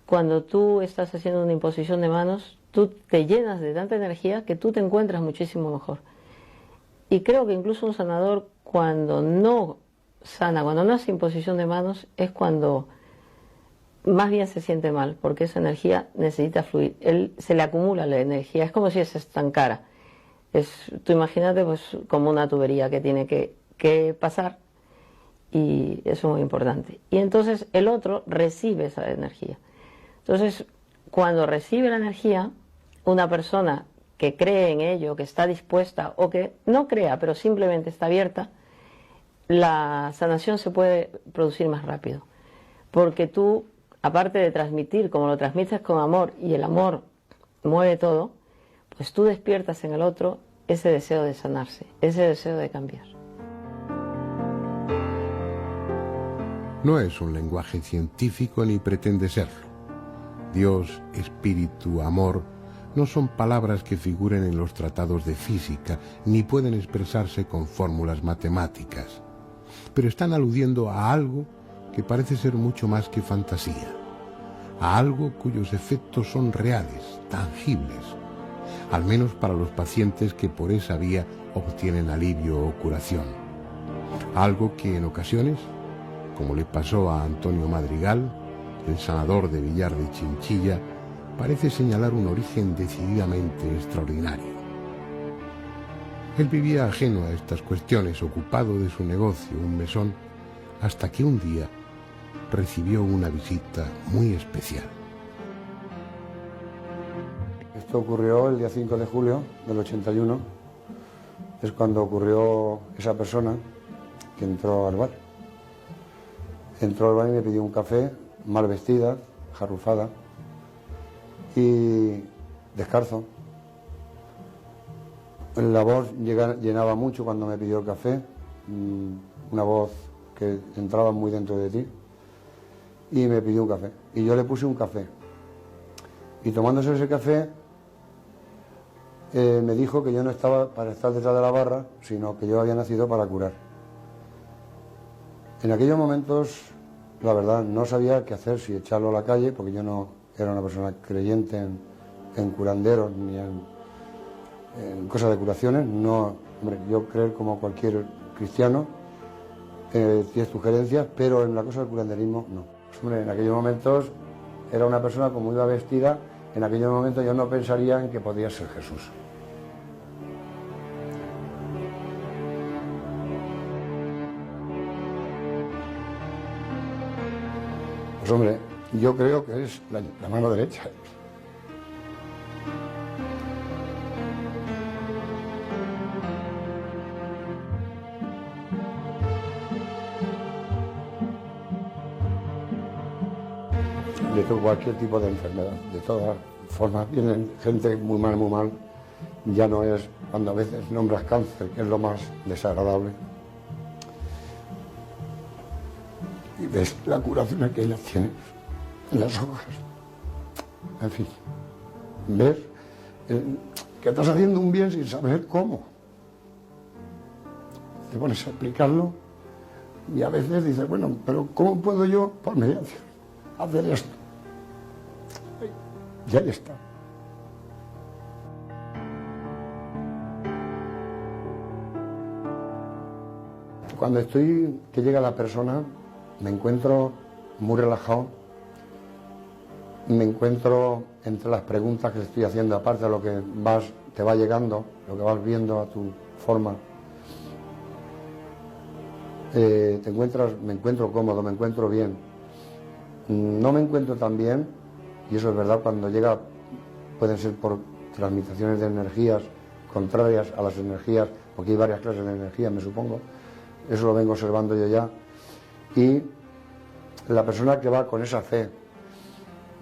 Cuando tú estás haciendo una imposición de manos, tú te llenas de tanta energía que tú te encuentras muchísimo mejor. Y creo que incluso un sanador, cuando no sana, cuando no hace imposición de manos, es cuando más bien se siente mal, porque esa energía necesita fluir. Se le acumula la energía, es como si se estancara. Tú imagínate pues como una tubería que tiene que pasar, y eso es muy importante. Y entonces el otro recibe esa energía. Entonces, cuando recibe la energía, una persona que cree en ello, que está dispuesta, o que no crea, pero simplemente está abierta, la sanación se puede producir más rápido. Porque tú, aparte de transmitir, como lo transmites con amor, y el amor mueve todo, pues tú despiertas en el otro ese deseo de sanarse, ese deseo de cambiar. No es un lenguaje científico ni pretende serlo. Dios, espíritu, amor, no son palabras que figuren en los tratados de física, ni pueden expresarse con fórmulas matemáticas, pero están aludiendo a algo que parece ser mucho más que fantasía, a algo cuyos efectos son reales, tangibles, al menos para los pacientes que por esa vía obtienen alivio o curación. Algo que en ocasiones, como le pasó a Antonio Madrigal, el sanador de Villar de Chinchilla, parece señalar un origen decididamente extraordinario. Él vivía ajeno a estas cuestiones, ocupado de su negocio, un mesón, hasta que un día recibió una visita muy especial. Esto ocurrió el día 5 de julio del 81, es cuando ocurrió esa persona que entró al bar. Entró al bar y me pidió un café, mal vestida, jarrufada y descalzo. La voz llenaba mucho cuando me pidió el café, una voz que entraba muy dentro de ti, y me pidió un café. Y yo le puse un café. Y tomándose ese café, me dijo que yo no estaba para estar detrás de la barra, sino que yo había nacido para curar. En aquellos momentos, la verdad, no sabía qué hacer, si echarlo a la calle, porque yo no era una persona creyente en curanderos ni en cosas de curaciones. No, hombre, yo creo como cualquier cristiano, tienes sugerencias, pero en la cosa del curanderismo no. Hombre, en aquellos momentos era una persona como iba vestida, en aquellos momentos yo no pensaría en que podía ser Jesús. Pues hombre, yo creo que es la mano derecha. De cualquier tipo de enfermedad, de todas formas, vienen gente muy mal, ya no es cuando a veces nombras cáncer, que es lo más desagradable. y ves la curación que ellas tienen en las hojas. En fin, ves que estás haciendo un bien sin saber cómo. Te pones a explicarlo y a veces dices, bueno, pero ¿cómo puedo yo, por mediación, hacer esto? Y ahí está. Cuando que llega la persona, me encuentro muy relajado, me encuentro entre las preguntas que estoy haciendo, aparte de lo que te va llegando, lo que vas viendo a tu forma, me encuentro cómodo, me encuentro bien. No me encuentro tan bien, y eso es verdad, cuando llega, pueden ser por transmitaciones de energías contrarias a las energías, porque hay varias clases de energía, me supongo. Eso lo vengo observando yo ya. Y la persona que va con esa fe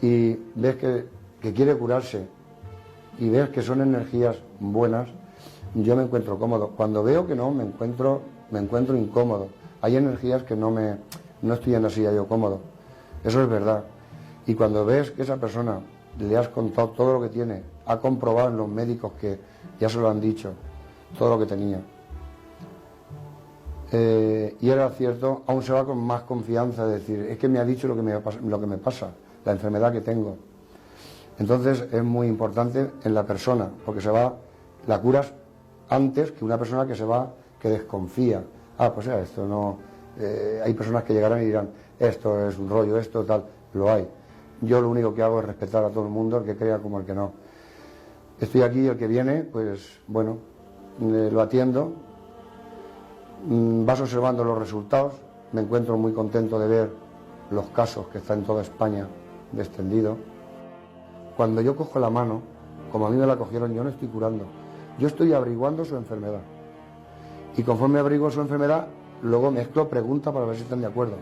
y ves que quiere curarse y ves que son energías buenas, yo me encuentro cómodo. Cuando veo que no, me encuentro incómodo. Hay energías que no estoy en la silla yo cómodo. Eso es verdad. Y cuando ves que esa persona le has contado todo lo que tiene, ha comprobado en los médicos que ya se lo han dicho, todo lo que tenía, y era cierto, aún se va con más confianza de decir, es que me ha dicho lo que me pasa, la enfermedad que tengo. Entonces es muy importante en la persona, porque la curas antes que una persona que desconfía. Pues esto no, hay personas que llegarán y dirán, esto es un rollo, esto tal, lo hay. Yo lo único que hago es respetar a todo el mundo, el que crea como el que no. Estoy aquí, el que viene, pues bueno, lo atiendo. Vas observando los resultados, me encuentro muy contento de ver los casos que están en toda España extendido. Cuando yo cojo la mano, como a mí me la cogieron, yo no estoy curando, yo estoy averiguando su enfermedad. Y conforme averiguo su enfermedad, luego mezclo preguntas para ver si están de acuerdo.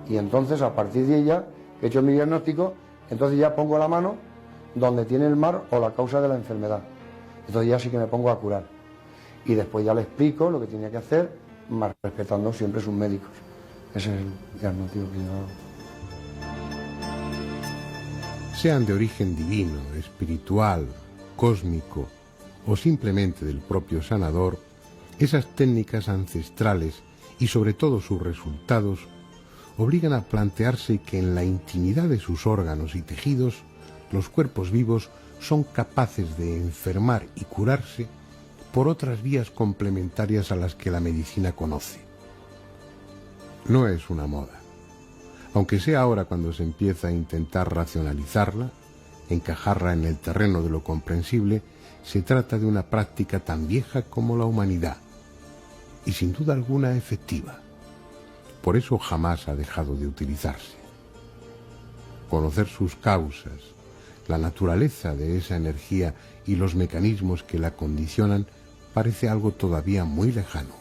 Y entonces, a partir de ella, he hecho mi diagnóstico, entonces ya pongo la mano donde tiene el mar o la causa de la enfermedad. Entonces ya sí que me pongo a curar. Y después ya le explico lo que tenía que hacer, más respetando siempre sus médicos. Ese es el diagnóstico que yo hago. Sean de origen divino, espiritual, cósmico o simplemente del propio sanador, esas técnicas ancestrales y sobre todo sus resultados obligan a plantearse que en la intimidad de sus órganos y tejidos los cuerpos vivos son capaces de enfermar y curarse por otras vías complementarias a las que la medicina conoce. No es una moda, aunque sea ahora cuando se empieza a intentar racionalizarla, encajarla en el terreno de lo comprensible. Se trata de una práctica tan vieja como la humanidad y sin duda alguna efectiva. Por eso jamás ha dejado de utilizarse. Conocer sus causas, la naturaleza de esa energía y los mecanismos que la condicionan parece algo todavía muy lejano.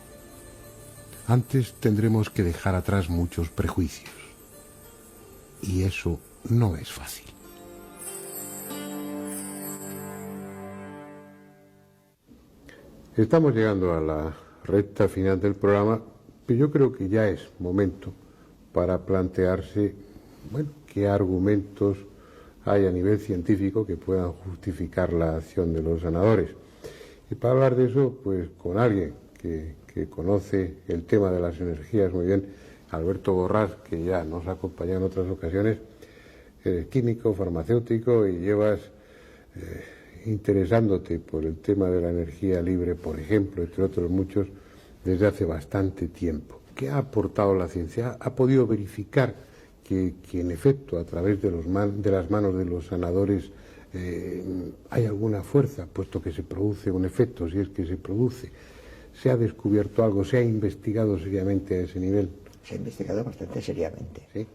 Antes tendremos que dejar atrás muchos prejuicios. Y eso no es fácil. Estamos llegando a la recta final del programa, pero yo creo que ya es momento para plantearse, qué argumentos hay a nivel científico que puedan justificar la acción de los sanadores. Y para hablar de eso, pues con alguien que conoce el tema de las energías muy bien, Alberto Borrás, que ya nos ha acompañado en otras ocasiones. Eres químico, farmacéutico y llevas interesándote por el tema de la energía libre, por ejemplo, entre otros muchos, desde hace bastante tiempo. ¿Qué ha aportado la ciencia? ¿Ha podido verificar que en efecto, a través de las manos de los sanadores, hay alguna fuerza, puesto que se produce un efecto, si es que se produce? ¿Se ha descubierto algo? ¿Se ha investigado seriamente a ese nivel? Se ha investigado bastante seriamente. ¿Sí?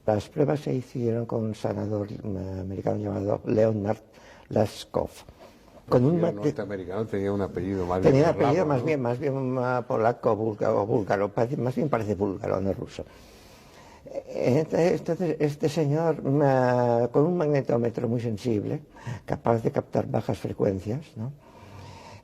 Las pruebas se hicieron con un sanador americano llamado Leonard Laskov. Con un norteamericano tenía un apellido más bien. Tenía un apellido más bien polaco, búlgaro, más bien parece búlgaro, no ruso. Entonces, este señor, con un magnetómetro muy sensible, capaz de captar bajas frecuencias, ¿no?,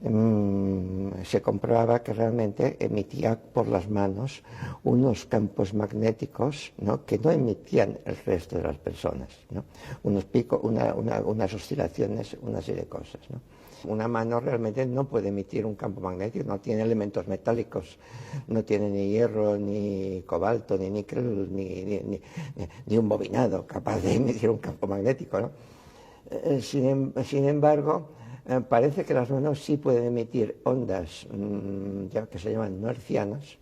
se comprobaba que realmente emitía por las manos unos campos magnéticos, ¿no?, que no emitían el resto de las personas, ¿no? Unos picos, unas oscilaciones, una serie de cosas, ¿no? Una mano realmente no puede emitir un campo magnético, no tiene elementos metálicos, no tiene ni hierro, ni cobalto, ni níquel, ni un bobinado capaz de emitir un campo magnético, ¿no? Sin embargo, parece que las manos sí pueden emitir ondas ya que se llaman no hertzianas,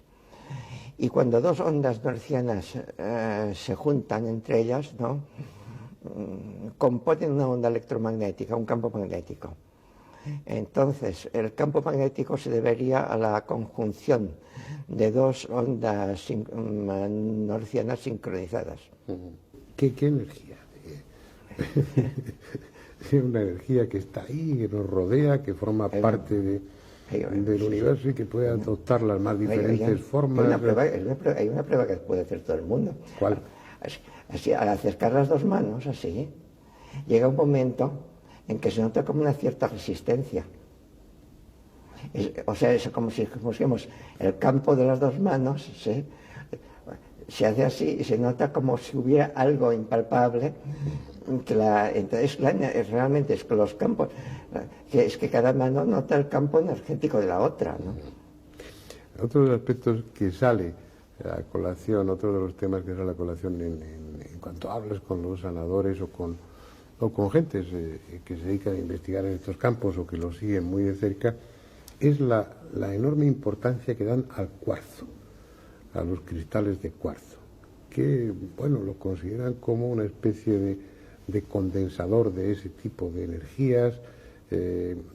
y cuando dos ondas no hertzianas se juntan entre ellas, ¿no?, componen una onda electromagnética, un campo magnético. Entonces, el campo magnético se debería a la conjunción de dos ondas no hertzianas sincronizadas. ¿Qué energía? Es una energía que está ahí, que nos rodea, que forma parte del universo y que puede adoptar las más diferentes formas. Hay una prueba que puede hacer todo el mundo. ¿Cuál? Así, al acercar las dos manos, así, llega un momento en que se nota como una cierta resistencia. O sea, es como si pusiéramos el campo de las dos manos, se hace así y se nota como si hubiera algo impalpable. Entonces, realmente es que los campos, es que cada mano nota el campo energético de la otra, ¿no? Otro de los aspectos que sale a colación, otro de los temas que sale a colación en cuanto hablas con los sanadores o con gentes que se dedican a investigar en estos campos o que los siguen muy de cerca, es la enorme importancia que dan al cuarzo, a los cristales de cuarzo, que, bueno, lo consideran como una especie de condensador de ese tipo de energías,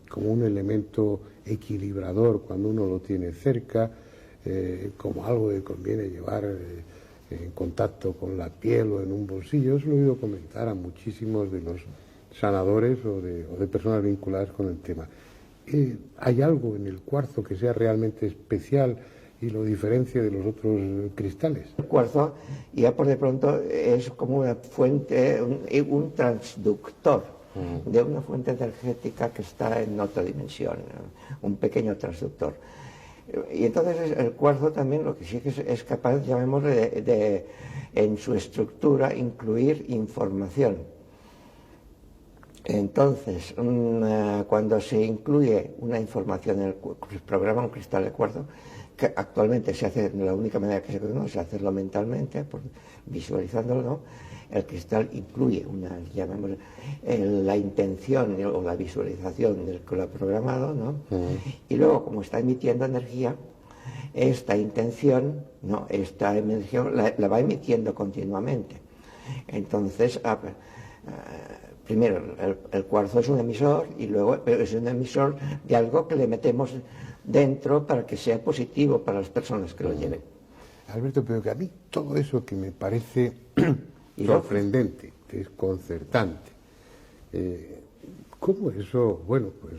como un elemento equilibrador cuando uno lo tiene cerca, como algo que conviene llevar en contacto con la piel o en un bolsillo. Eso lo he oído comentar a muchísimos de los sanadores o de personas vinculadas con el tema. ¿Hay algo en el cuarzo que sea realmente especial y lo diferencia de los otros cristales? El cuarzo ya por de pronto es como una fuente, un transductor de una fuente energética que está en otra dimensión, un pequeño transductor. Y entonces el cuarzo también lo que sí que es capaz, llamémosle, de en su estructura incluir información. Entonces, cuando se incluye una información en el programa un cristal de cuarzo, que actualmente se hace, la única manera que se conoce es hacerlo mentalmente, visualizándolo, ¿no? El cristal incluye la intención o la visualización del que lo ha programado, ¿no? Y luego, como está emitiendo energía, esta intención, ¿no?, esta energía la va emitiendo continuamente. Entonces, primero, el cuarzo es un emisor y luego es un emisor de algo que le metemos dentro para que sea positivo para las personas que lo lleven. Alberto, pero que a mí todo eso que me parece sorprendente, desconcertante, ¿cómo eso? Bueno, pues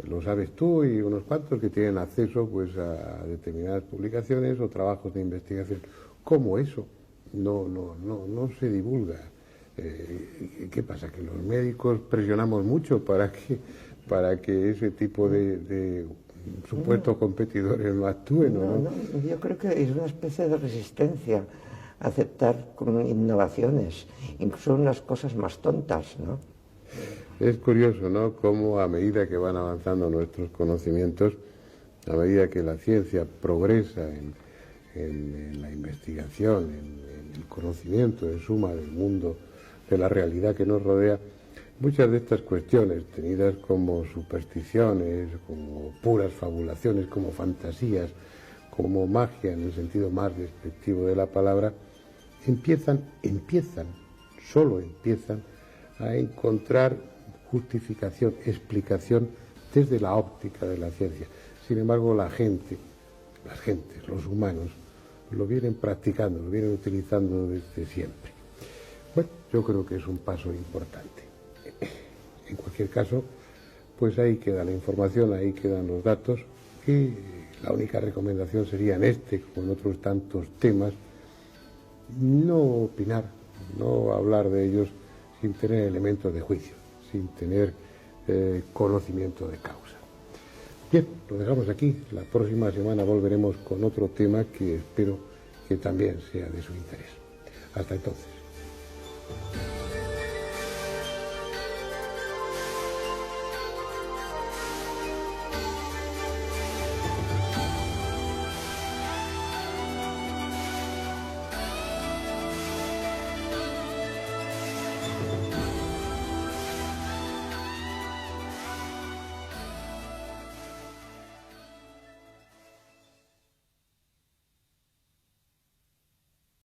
lo sabes tú y unos cuantos que tienen acceso pues a determinadas publicaciones o trabajos de investigación. ¿Cómo eso no se divulga? ¿Qué pasa? ¿Que los médicos presionamos mucho para que ese tipo de supuestos competidores no actúen? No, yo creo que es una especie de resistencia a aceptar innovaciones, incluso unas cosas más tontas, ¿no? Es curioso, ¿no?, cómo a medida que van avanzando nuestros conocimientos, a medida que la ciencia progresa en la investigación, en el conocimiento, en suma, del mundo, de la realidad que nos rodea, muchas de estas cuestiones, tenidas como supersticiones, como puras fabulaciones, como fantasías, como magia en el sentido más despectivo de la palabra, solo empiezan a encontrar justificación, explicación desde la óptica de la ciencia. Sin embargo, las gentes, los humanos, lo vienen practicando, lo vienen utilizando desde siempre. Bueno, yo creo que es un paso importante. En cualquier caso, pues ahí queda la información, ahí quedan los datos, y la única recomendación sería en este, como en otros tantos temas, no opinar, no hablar de ellos sin tener elementos de juicio, sin tener conocimiento de causa. Bien, lo dejamos aquí. La próxima semana volveremos con otro tema que espero que también sea de su interés. Hasta entonces.